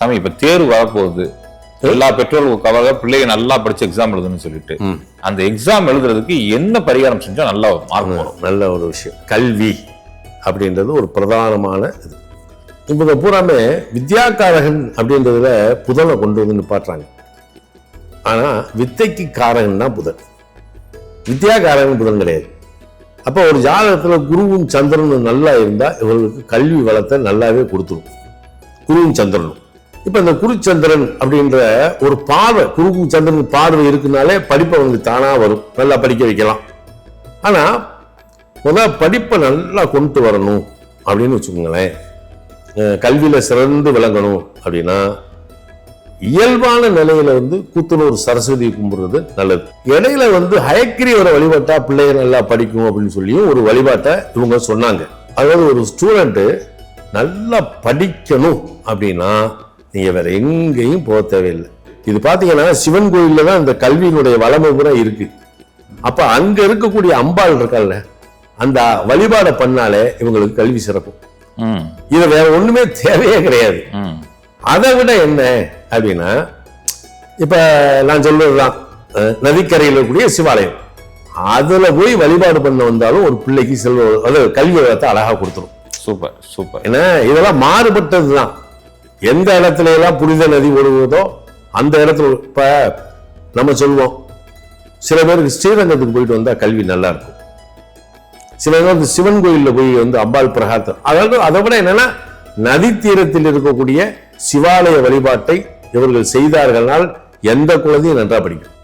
சாமி இப்ப தேர்வு வரப்போகுது, எல்லா பெற்றோர்களுக்காக பிள்ளைங்க நல்லா படிச்சு எக்ஸாம் எழுதுன்னு சொல்லிட்டு அந்த எக்ஸாம் எழுதுறதுக்கு என்ன பரிகாரம் செஞ்சா நல்லா மார்க் வரும்? நல்ல ஒரு விஷயம். கல்வி அப்படின்றது ஒரு பிரதானமான இது. இப்போ பூராமே வித்யாகாரகன் அப்படின்றதுல புதனை கொண்டு வந்து நிப்பாட்டுறாங்க. ஆனா வித்தைக்கு காரகன் தான் புதன், வித்யாகாரகன் புதன் கிடையாது. அப்போ ஒரு ஜாதகத்துல குருவும் சந்திரனும் நல்லா இருந்தா இவர்களுக்கு கல்வி வளத்தை நல்லாவே கொடுத்துரும், குருவும் சந்திரனும். இப்ப இந்த குருச்சந்திரன் அப்படின்ற ஒரு பார்வை, குரு சந்திரன் பார்வை இருக்குனாலே படிப்பை அவங்களுக்கு தானா வரும், நல்லா படிக்க வைக்கலாம். ஆனா முதல் படிப்பை நல்லா கொண்டு வரணும் அப்படின்னு வச்சுக்கோங்களேன், கல்வியில சிறந்து விளங்கணும் அப்படின்னா இயல்பான நிலையில கூத்தனூர் சரஸ்வதி கும்பிடுறது நல்லது. இடையில ஹயக்கிரியவரை வழிபாட்டா பிள்ளைங்க நல்லா படிக்கும் அப்படின்னு சொல்லியும் ஒரு வழிபாட்டை இவங்க சொன்னாங்க. அதாவது ஒரு ஸ்டூடெண்ட் நல்லா படிக்கணும் அப்படின்னா நீங்க வேற எங்கேயும் போக தேவையில்லை. இது பாத்தீங்கன்னா சிவன் கோயில்ல தான் இந்த கல்வியினுடைய வளமை கூட இருக்கு. அப்ப அங்க இருக்கக்கூடிய அம்பாள் இருக்கல்ல, அந்த வழிபாடை பண்ணாலே இவங்களுக்கு கல்வி சிறக்கும். இது வேற ஒண்ணுமே தேவையே கிடையாது. அதை விட என்ன அப்படின்னா, இப்ப நான் சொல்றதுதான் நதிக்கரையில் இருக்கக்கூடிய சிவாலயம், அதுல போய் வழிபாடு பண்ண வந்தாலும் ஒரு பிள்ளைக்கு செல்வ, அதாவது கல்வி வளத்தை அழகா கொடுத்துரும். Super super. ஏன்னா இதெல்லாம் மாறுபட்டதுதான். எந்த இடத்துல எல்லாம் புனித நதி ஓடுவதோ அந்த இடத்துல, இப்ப நம்ம சொல்லுவோம் சில பேருக்கு ஸ்ரீரங்கத்துக்கு போயிட்டு வந்தா கல்வி நல்லா இருக்கும், சில பேர் சிவன் கோயில்ல போய் அம்பாள் பிரகாத்தம். அதாவது அதை விட என்னன்னா நதி தீரத்தில் இருக்கக்கூடிய சிவாலய வழிபாட்டை இவர்கள் செய்தார்கள்னால் எந்த குழந்தையும் நன்றா படிக்கும்.